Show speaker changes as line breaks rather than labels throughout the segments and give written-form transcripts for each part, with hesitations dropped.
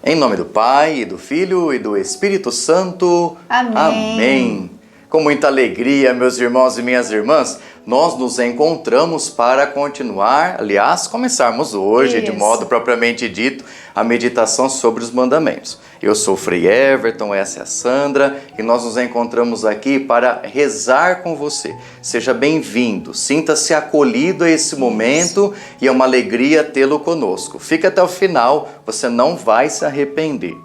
Em nome do Pai, e do Filho e do Espírito Santo.
Amém.
Amém. Com muita alegria, meus irmãos e minhas irmãs, nós nos encontramos para continuar, aliás, começarmos hoje, de modo propriamente dito, a meditação sobre os mandamentos. Eu sou o Frei Everton, essa é a Sandra, e nós nos encontramos aqui para rezar com você. Seja bem-vindo, sinta-se acolhido a esse momento e é uma alegria tê-lo conosco. Fique até o final, você não vai se arrepender.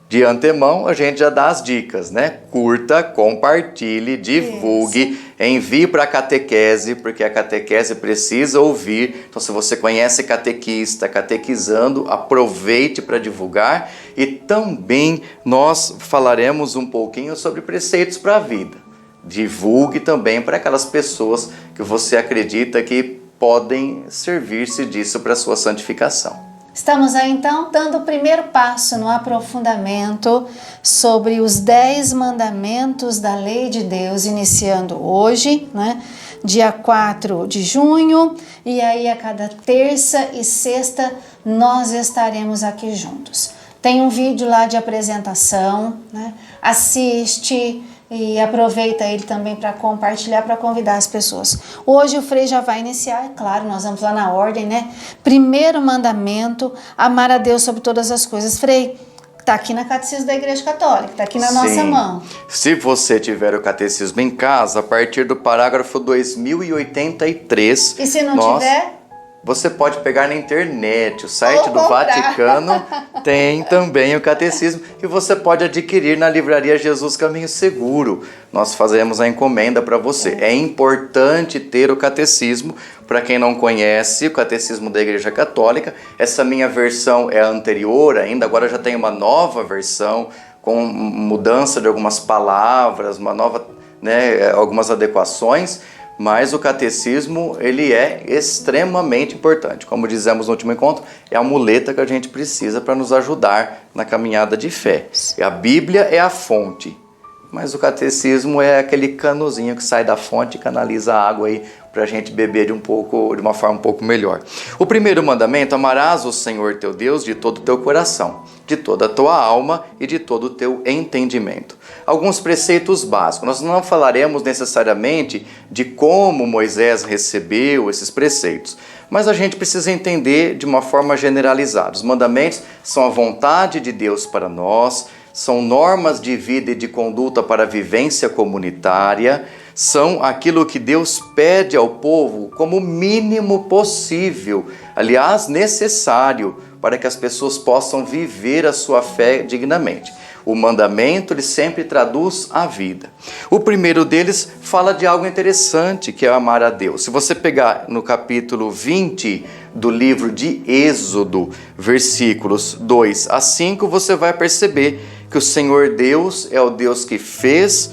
De antemão, a gente já dá as dicas, né? Curta, compartilhe, divulgue, envie para a catequese, porque a catequese precisa ouvir. Então, se você conhece catequista, catequizando, aproveite para divulgar. E também nós falaremos um pouquinho sobre preceitos para a vida. Divulgue também para aquelas pessoas que você acredita que podem servir-se disso para a sua santificação.
Estamos aí então dando o primeiro passo no aprofundamento sobre os 10 mandamentos da lei de Deus, iniciando hoje, né? Dia 4 de junho, e aí a cada terça e sexta nós estaremos aqui juntos. Tem um vídeo lá de apresentação, né? Assiste e aproveita ele também para compartilhar, para convidar as pessoas. Hoje o Frei já vai iniciar, é claro, nós vamos lá na ordem, né? Primeiro mandamento, amar a Deus sobre todas as coisas. Frei, está aqui na Catecismo da Igreja Católica, está aqui na nossa mão.
Se você tiver o Catecismo em casa, a partir do parágrafo 2083...
E se não tiver?
Você pode pegar na internet, o site do Vaticano tem também o catecismo e você pode adquirir na livraria Jesus Caminho Seguro. Nós fazemos a encomenda para você. É importante ter o catecismo. Para quem não conhece, o catecismo da Igreja Católica, essa minha versão é anterior ainda, agora já tem uma nova versão com mudança de algumas palavras, uma nova, algumas adequações. Mas o catecismo, ele é extremamente importante. Como dizemos no último encontro, é a muleta que a gente precisa para nos ajudar na caminhada de fé. A Bíblia é a fonte, mas o catecismo é aquele canozinho que sai da fonte e canaliza a água aí para a gente beber de uma forma um pouco melhor. O primeiro mandamento: amarás o Senhor teu Deus de todo o teu coração, de toda a tua alma e de todo o teu entendimento. Alguns preceitos básicos. Nós não falaremos necessariamente de como Moisés recebeu esses preceitos, mas a gente precisa entender de uma forma generalizada. Os mandamentos são a vontade de Deus para nós, são normas de vida e de conduta para a vivência comunitária, são aquilo que Deus pede ao povo como mínimo possível, aliás, necessário, para que as pessoas possam viver a sua fé dignamente. O mandamento, ele sempre traduz a vida. O primeiro deles fala de algo interessante, que é amar a Deus. Se você pegar no capítulo 20 do livro de Êxodo, versículos 2 a 5, você vai perceber que o Senhor Deus é o Deus que fez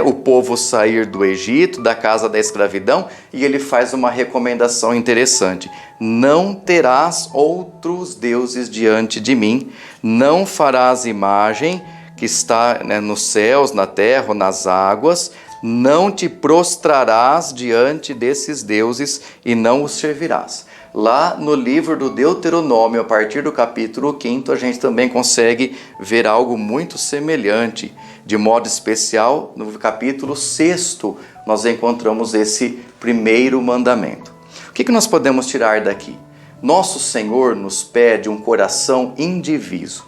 o povo sair do Egito, da casa da escravidão, e ele faz uma recomendação interessante: não terás outros deuses diante de mim, não farás imagem que está nos céus, na terra ou nas águas, não te prostrarás diante desses deuses e não os servirás. Lá no livro do Deuteronômio, a partir do capítulo 5, a gente também consegue ver algo muito semelhante. De modo especial, no capítulo 6, nós encontramos esse primeiro mandamento. O que nós podemos tirar daqui? Nosso Senhor nos pede um coração indiviso.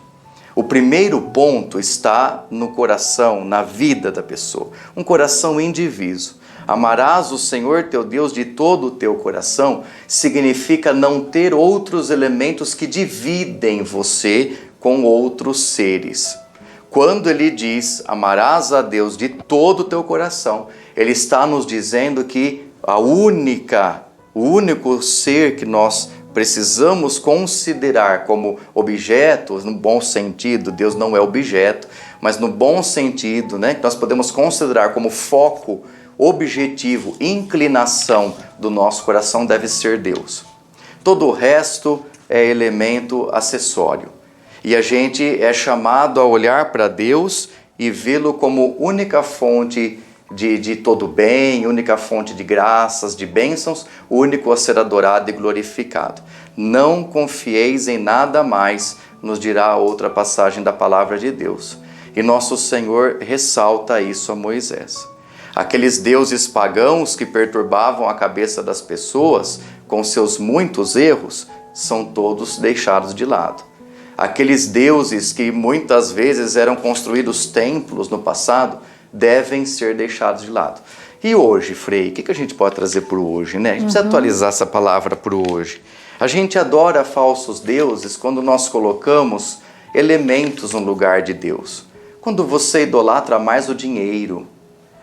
O primeiro ponto está no coração, na vida da pessoa. Um coração indiviso. Amarás o Senhor teu Deus de todo o teu coração significa não ter outros elementos que dividem você com outros seres. Quando ele diz, amarás a Deus de todo o teu coração, ele está nos dizendo que o único ser que nós precisamos considerar como objeto, no bom sentido, Deus não é objeto, mas no bom sentido, que nós podemos considerar como foco, objetivo, inclinação do nosso coração deve ser Deus. Todo o resto é elemento acessório. E a gente é chamado a olhar para Deus e vê-lo como única fonte de todo bem, única fonte de graças, de bênçãos, único a ser adorado e glorificado. Não confieis em nada mais, nos dirá a outra passagem da palavra de Deus. E nosso Senhor ressalta isso a Moisés. Aqueles deuses pagãos que perturbavam a cabeça das pessoas com seus muitos erros são todos deixados de lado. Aqueles deuses que muitas vezes eram construídos templos no passado devem ser deixados de lado. E hoje, Frei, o que a gente pode trazer para o hoje, né? A gente precisa atualizar essa palavra para o hoje. A gente adora falsos deuses quando nós colocamos elementos no lugar de Deus. Quando você idolatra mais o dinheiro,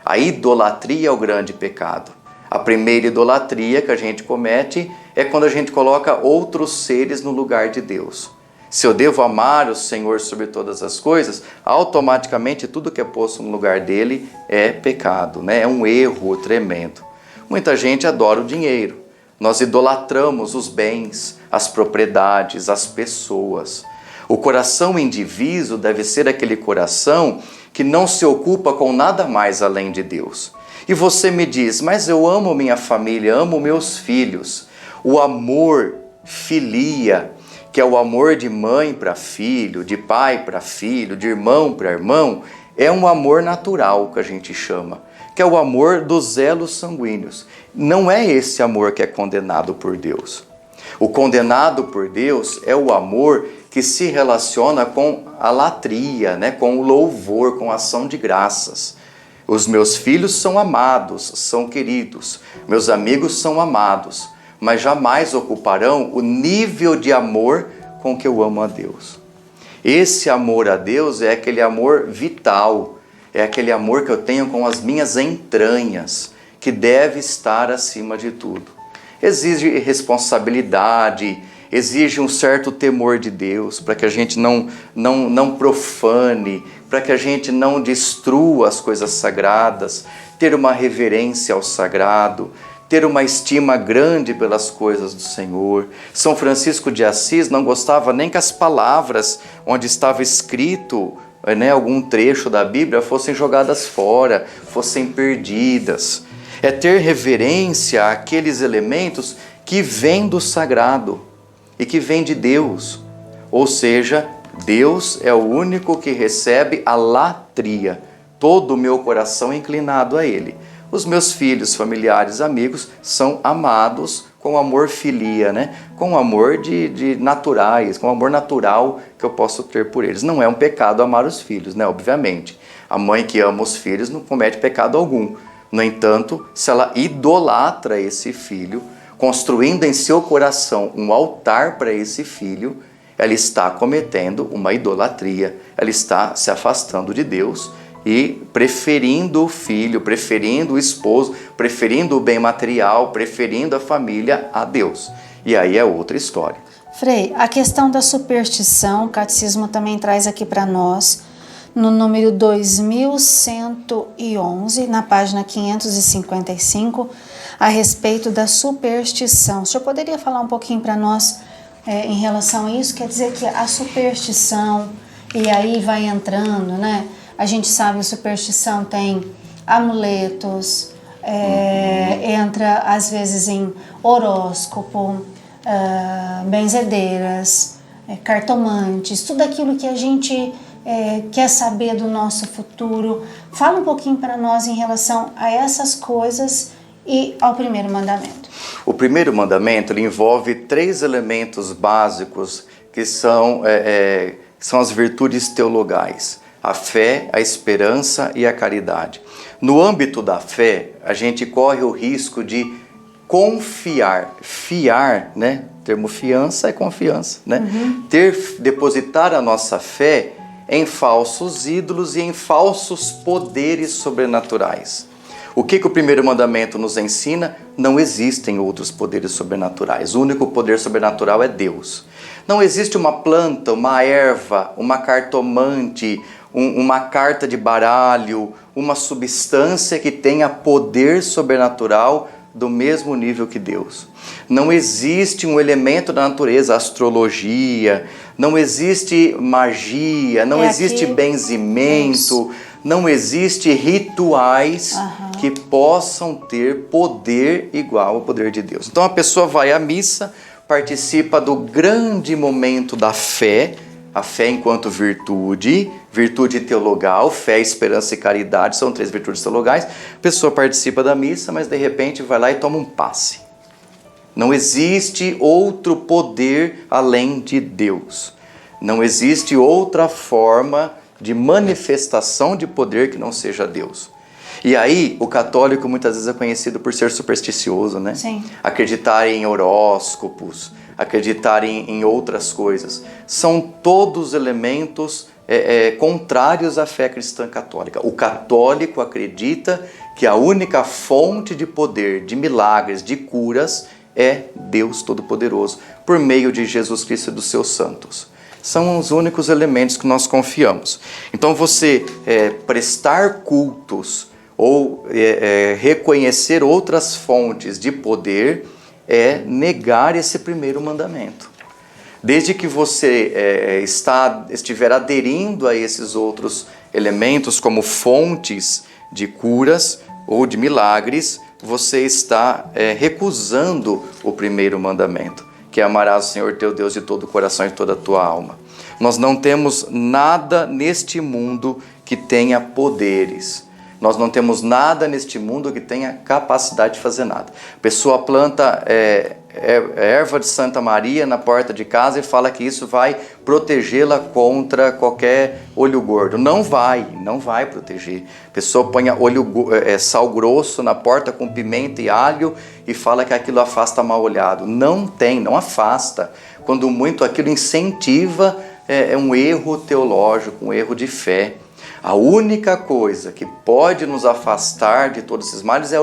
a idolatria é o grande pecado. A primeira idolatria que a gente comete é quando a gente coloca outros seres no lugar de Deus. Se eu devo amar o Senhor sobre todas as coisas, automaticamente tudo que é posto no lugar dele é pecado, né? É um erro tremendo. Muita gente adora o dinheiro. Nós idolatramos os bens, as propriedades, as pessoas. O coração indiviso deve ser aquele coração que não se ocupa com nada mais além de Deus. E você me diz, mas eu amo minha família, amo meus filhos. O amor, filia, que é o amor de mãe para filho, de pai para filho, de irmão para irmão, é um amor natural que a gente chama, que é o amor dos elos sanguíneos. Não é esse amor que é condenado por Deus. O condenado por Deus é o amor que se relaciona com a latria, né? Com o louvor, com a ação de graças. Os meus filhos são amados, são queridos, meus amigos são amados, mas jamais ocuparão o nível de amor com que eu amo a Deus. Esse amor a Deus é aquele amor vital, é aquele amor que eu tenho com as minhas entranhas, que deve estar acima de tudo. Exige responsabilidade, exige um certo temor de Deus, para que a gente não profane, para que a gente não destrua as coisas sagradas, ter uma reverência ao sagrado, ter uma estima grande pelas coisas do Senhor. São Francisco de Assis não gostava nem que as palavras onde estava escrito, né, algum trecho da Bíblia fossem jogadas fora, fossem perdidas. É ter reverência àqueles elementos que vêm do sagrado e que vêm de Deus. Ou seja, Deus é o único que recebe a latria, todo o meu coração inclinado a Ele. Os meus filhos, familiares, amigos são amados com amor filia, né? Com amor de naturais, com amor natural que eu posso ter por eles. Não é um pecado amar os filhos, né? Obviamente. A mãe que ama os filhos não comete pecado algum. No entanto, se ela idolatra esse filho, construindo em seu coração um altar para esse filho, ela está cometendo uma idolatria, ela está se afastando de Deus e preferindo o filho, preferindo o esposo, preferindo o bem material, preferindo a família a Deus. E aí é outra história.
Frei, a questão da superstição, o catecismo também traz aqui para nós, no número 2111, na página 555, a respeito da superstição. O senhor poderia falar um pouquinho para nós em relação a isso? Quer dizer que a superstição, e aí vai entrando, né? A gente sabe que a superstição tem amuletos, entra às vezes em horóscopo, benzedeiras, cartomantes, tudo aquilo que a gente quer saber do nosso futuro. Fala um pouquinho para nós em relação a essas coisas e ao primeiro mandamento.
O primeiro mandamento ele envolve 3 elementos básicos que são as virtudes teologais: a fé, a esperança e a caridade. No âmbito da fé, a gente corre o risco de confiar, fiar, né? O termo fiança é confiança, né? Depositar a nossa fé em falsos ídolos e em falsos poderes sobrenaturais. O que o primeiro mandamento nos ensina? Não existem outros poderes sobrenaturais. O único poder sobrenatural é Deus. Não existe uma planta, uma erva, uma cartomante, uma carta de baralho, uma substância que tenha poder sobrenatural do mesmo nível que Deus. Não existe um elemento da natureza, astrologia, não existe magia, não existe benzimento, Não existe rituais que possam ter poder igual ao poder de Deus. Então a pessoa vai à missa, participa do grande momento da fé, a fé enquanto virtude, virtude teologal, fé, esperança e caridade, são 3 virtudes teologais. A pessoa participa da missa, mas de repente vai lá e toma um passe. Não existe outro poder além de Deus. Não existe outra forma de manifestação de poder que não seja Deus. E aí, o católico muitas vezes é conhecido por ser supersticioso, né?
Sim.
Acreditar em horóscopos, acreditar em outras coisas. São todos elementos contrários à fé cristã católica. O católico acredita que a única fonte de poder, de milagres, de curas, é Deus Todo-Poderoso, por meio de Jesus Cristo e dos seus santos. São os únicos elementos que nós confiamos. Então você prestar cultos ou reconhecer outras fontes de poder é negar esse primeiro mandamento. Desde que você estiver aderindo a esses outros elementos como fontes de curas ou de milagres, você está recusando o primeiro mandamento, que é amarás o Senhor teu Deus de todo o coração e de toda a tua alma. Nós não temos nada neste mundo que tenha poderes. Nós não temos nada neste mundo que tenha capacidade de fazer nada. A pessoa planta erva de Santa Maria na porta de casa e fala que isso vai protegê-la contra qualquer olho gordo. Não vai proteger. A pessoa põe sal grosso na porta com pimenta e alho e fala que aquilo afasta mal olhado. Não afasta. Quando muito aquilo incentiva um erro teológico, um erro de fé. A única coisa que pode nos afastar de todos esses males é a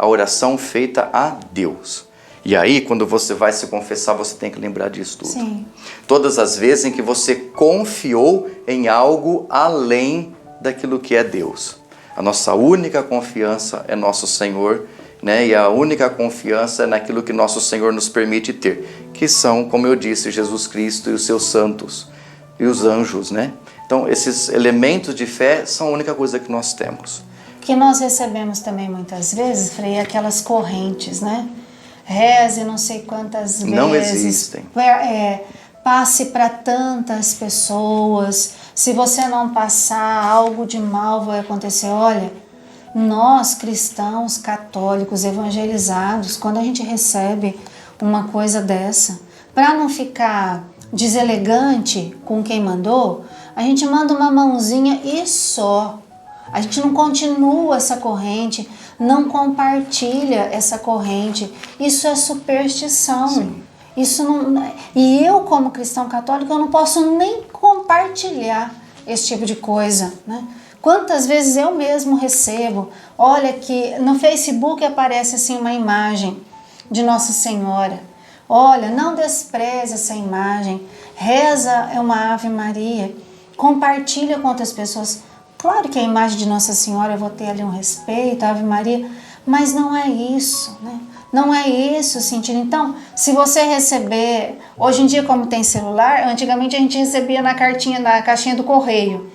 oração feita a Deus. E aí, quando você vai se confessar, você tem que lembrar disso tudo.
Sim.
Todas as vezes em que você confiou em algo além daquilo que é Deus. A nossa única confiança é nosso Senhor, né? E a única confiança é naquilo que nosso Senhor nos permite ter, que são, como eu disse, Jesus Cristo e os seus santos e os anjos, né? Então, esses elementos de fé são a única coisa que nós temos.
Que nós recebemos também muitas vezes, Frei, aquelas correntes, né? Reze não sei quantas vezes.
Não existem.
Passe para tantas pessoas. Se você não passar, algo de mal vai acontecer. Olha, nós cristãos, católicos, evangelizados, quando a gente recebe uma coisa dessa, para não ficar deselegante com quem mandou, a gente manda uma mãozinha e só. A gente não continua essa corrente, não compartilha essa corrente. Isso é superstição.
Sim.
Isso não. E eu, como cristão católico, eu não posso nem compartilhar esse tipo de coisa, né? Quantas vezes eu mesmo recebo, olha que no Facebook aparece assim uma imagem de Nossa Senhora. Olha, não despreze essa imagem, reza uma Ave Maria, compartilha com outras pessoas. Claro que a imagem de Nossa Senhora eu vou ter ali um respeito, a Ave Maria, mas não é isso, né? Não é esse o sentido. Então, se você receber, hoje em dia como tem celular, antigamente a gente recebia na caixinha do correio.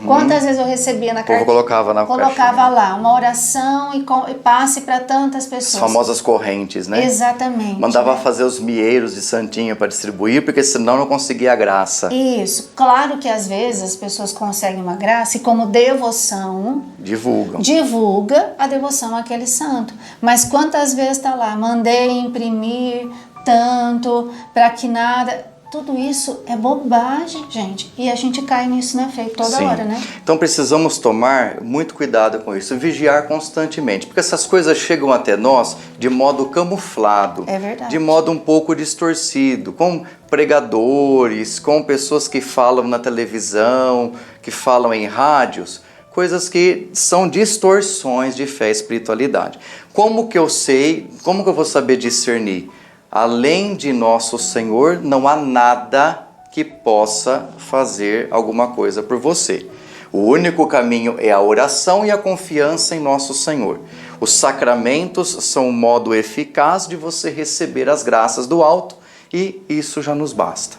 Quantas vezes eu recebia na cartinha?
Colocava
lá uma oração e passe para tantas pessoas.
As famosas correntes, né?
Exatamente.
Mandava fazer os mieiros de santinho para distribuir, porque senão não conseguia a graça.
Isso. Claro que às vezes as pessoas conseguem uma graça e como devoção... Divulga a devoção àquele santo. Mas quantas vezes está lá, mandei imprimir tanto para que nada... Tudo isso é bobagem, gente. E a gente cai nisso, né, Frei? Toda hora, né?
Então precisamos tomar muito cuidado com isso, vigiar constantemente. Porque essas coisas chegam até nós de modo camuflado.
É verdade.
De modo um pouco distorcido. Com pregadores, com pessoas que falam na televisão, que falam em rádios. Coisas que são distorções de fé e espiritualidade. Como que eu vou saber discernir? Além de nosso Senhor, não há nada que possa fazer alguma coisa por você. O único caminho é a oração e a confiança em nosso Senhor. Os sacramentos são um modo eficaz de você receber as graças do alto e isso já nos basta.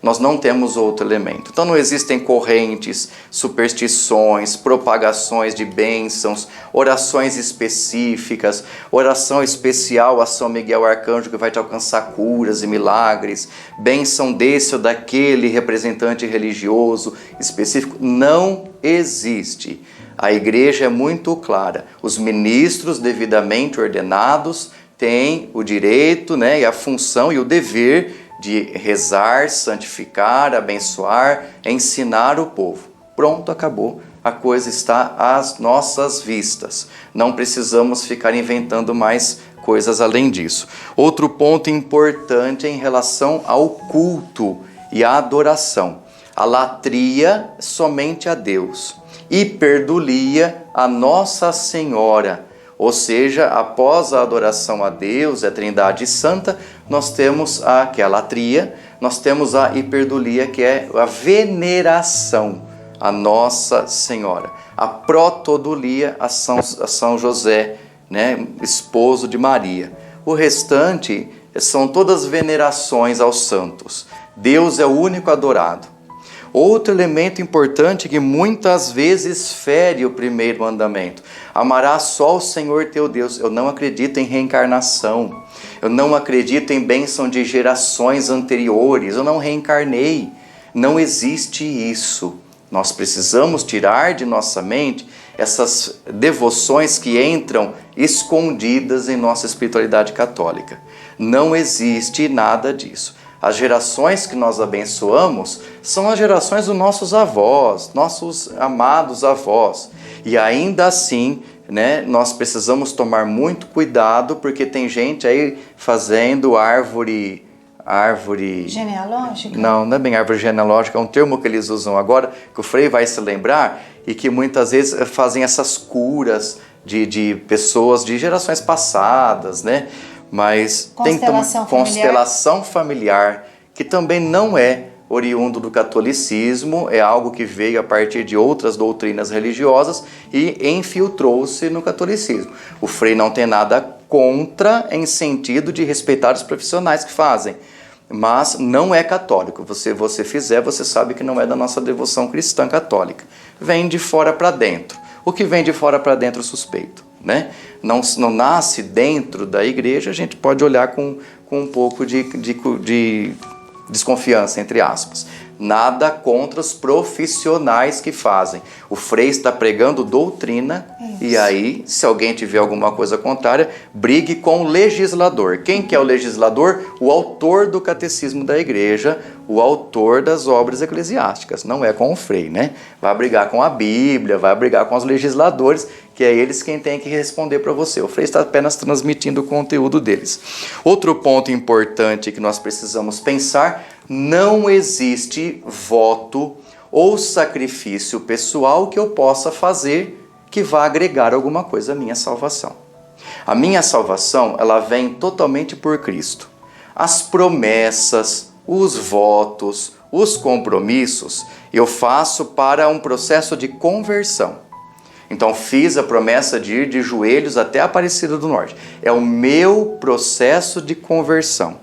Nós não temos outro elemento. Então não existem correntes, superstições, propagações de bênçãos, orações específicas, oração especial a São Miguel Arcanjo que vai te alcançar curas e milagres, bênção desse ou daquele representante religioso específico. Não existe. A igreja é muito clara. Os ministros devidamente ordenados têm o direito, e a função e o dever de rezar, santificar, abençoar, ensinar o povo. Pronto, acabou. A coisa está às nossas vistas. Não precisamos ficar inventando mais coisas além disso. Outro ponto importante em relação ao culto e à adoração. A latria somente a Deus. Hiperdulia a Nossa Senhora. Ou seja, após a adoração a Deus, a Trindade Santa, nós temos que é a latria, nós temos a hiperdulia, que é a veneração a Nossa Senhora. A protodulia a São José, esposo de Maria. O restante são todas venerações aos santos. Deus é o único adorado. Outro elemento importante que muitas vezes fere o primeiro mandamento. Amarás só o Senhor teu Deus. Eu não acredito em reencarnação. Eu não acredito em bênção de gerações anteriores. Eu não reencarnei. Não existe isso. Nós precisamos tirar de nossa mente essas devoções que entram escondidas em nossa espiritualidade católica. Não existe nada disso. As gerações que nós abençoamos são as gerações dos nossos avós, nossos amados avós. E ainda assim, nós precisamos tomar muito cuidado, porque tem gente aí fazendo árvore
genealógica?
Não é bem árvore genealógica, é um termo que eles usam agora, que o Frei vai se lembrar, e que muitas vezes fazem essas curas de pessoas de gerações passadas, Mas tem constelação familiar, que também não é oriundo do catolicismo, é algo que veio a partir de outras doutrinas religiosas e infiltrou-se no catolicismo. O Frei não tem nada contra, em sentido de respeitar os profissionais que fazem, mas não é católico. Você fizer, você sabe que não é da nossa devoção cristã católica. Vem de fora para dentro. O que vem de fora para dentro, suspeito. Não nasce dentro da igreja, a gente pode olhar com um pouco de desconfiança, entre aspas. Nada contra os profissionais que fazem. O Frei está pregando doutrina. Isso. E aí, se alguém tiver alguma coisa contrária, brigue com o legislador. Quem que é o legislador? O autor do catecismo da igreja, o autor das obras eclesiásticas. Não é com o Frei, Vai brigar com a Bíblia, vai brigar com os legisladores, que é eles quem tem que responder para você. O Frei está apenas transmitindo o conteúdo deles. Outro ponto importante que nós precisamos pensar: não existe voto ou sacrifício pessoal que eu possa fazer que vá agregar alguma coisa à minha salvação. A minha salvação, ela vem totalmente por Cristo. As promessas, os votos, os compromissos, eu faço para um processo de conversão. Então fiz a promessa de ir de joelhos até a Aparecida do Norte. É o meu processo de conversão.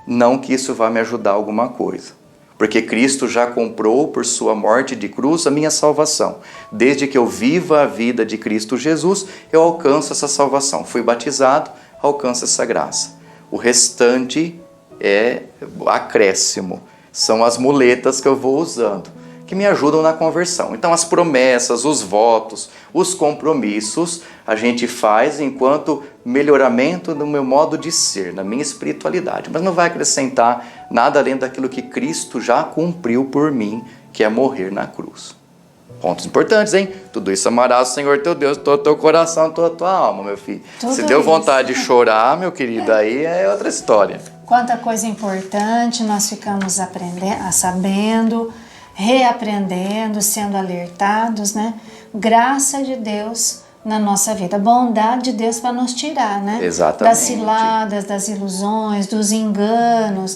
Não que isso vá me ajudar alguma coisa. Porque Cristo já comprou por sua morte de cruz a minha salvação. Desde que eu viva a vida de Cristo Jesus, eu alcanço essa salvação. Fui batizado, alcanço essa graça. O restante é acréscimo. São as muletas que eu vou usando, que me ajudam na conversão. Então as promessas, os votos, os compromissos, a gente faz enquanto melhoramento no meu modo de ser, na minha espiritualidade. Mas não vai acrescentar nada além daquilo que Cristo já cumpriu por mim, que é morrer na cruz. Pontos importantes, hein? Tudo isso amarás o Senhor teu Deus, todo o teu coração, toda a tua alma, meu filho.
Tudo
Se deu vontade
isso.
de chorar, meu querido, aí é outra história.
Quanta coisa importante nós ficamos aprendendo, sabendo, reaprendendo, sendo alertados, Graça de Deus na nossa vida, bondade de Deus para nos tirar,
Exatamente.
Das ciladas, das ilusões, dos enganos,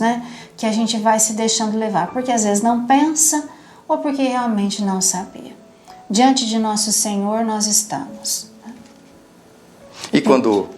que a gente vai se deixando levar, porque às vezes não pensa ou porque realmente não sabia. Diante de nosso Senhor nós estamos.
E quando,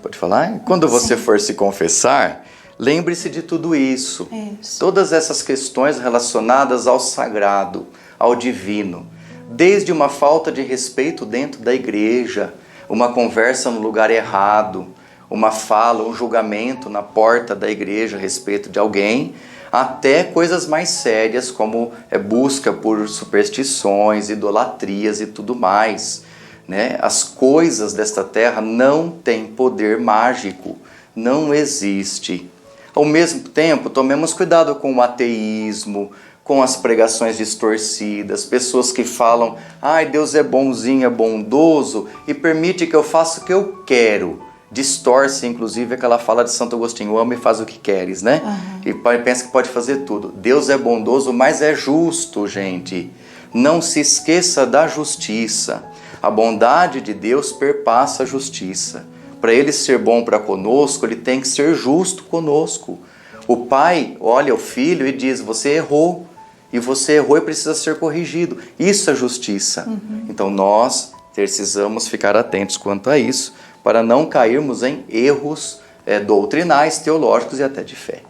pode falar? Quando você for se confessar, Lembre-se de tudo isso.
Isso.
Todas essas questões relacionadas ao sagrado, ao divino. Desde uma falta de respeito dentro da igreja, uma conversa no lugar errado, uma fala, um julgamento na porta da igreja a respeito de alguém, até coisas mais sérias como busca por superstições, idolatrias e tudo mais. Né? As coisas desta terra não têm poder mágico, não existe. Ao mesmo tempo, tomemos cuidado com o ateísmo, com as pregações distorcidas, pessoas que falam, ai, Deus é bonzinho, é bondoso e permite que eu faça o que eu quero. Distorce, inclusive, aquela fala de Santo Agostinho, ama e faz o que queres, né? E pensa que pode fazer tudo. Deus é bondoso, mas é justo, gente. Não se esqueça da justiça. A bondade de Deus perpassa a justiça. Para Ele ser bom para conosco, Ele tem que ser justo conosco. O pai olha o filho e diz, você errou. E você errou e precisa ser corrigido. Isso é justiça. Então nós precisamos ficar atentos quanto a isso, para não cairmos em erros doutrinais, teológicos e até de fé.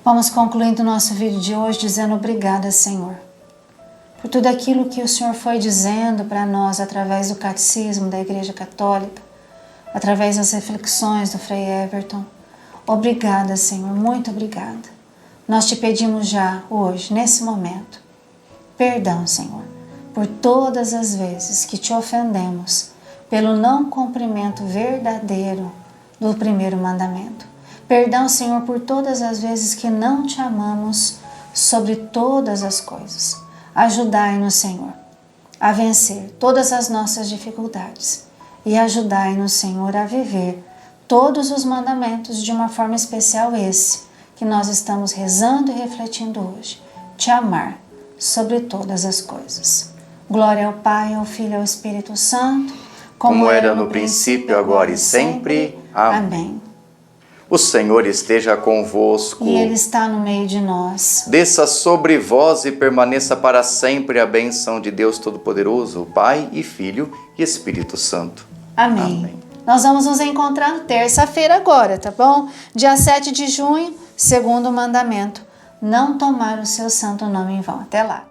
Vamos concluindo o nosso vídeo de hoje dizendo obrigada, Senhor, por tudo aquilo que o Senhor foi dizendo para nós através do catecismo da Igreja Católica, através das reflexões do Frei Everton. Obrigada, Senhor, muito obrigada. Nós te pedimos já hoje, nesse momento, perdão, Senhor, por todas as vezes que te ofendemos pelo não cumprimento verdadeiro do primeiro mandamento. Perdão, Senhor, por todas as vezes que não te amamos sobre todas as coisas. Ajudai-nos, Senhor, a vencer todas as nossas dificuldades e ajudai-nos, Senhor, a viver todos os mandamentos, de uma forma especial esse que nós estamos rezando e refletindo hoje. Te amar sobre todas as coisas. Glória ao Pai, ao Filho e ao Espírito Santo,
como era no princípio, agora e sempre.
Amém.
O Senhor esteja convosco.
E Ele está no meio de nós.
Desça sobre vós e permaneça para sempre a bênção de Deus Todo-Poderoso, Pai e Filho e Espírito Santo.
Amém.
Amém.
Nós vamos nos encontrar terça-feira agora, tá bom? Dia 7 de junho, segundo mandamento, não tomar o seu santo nome em vão. Até lá.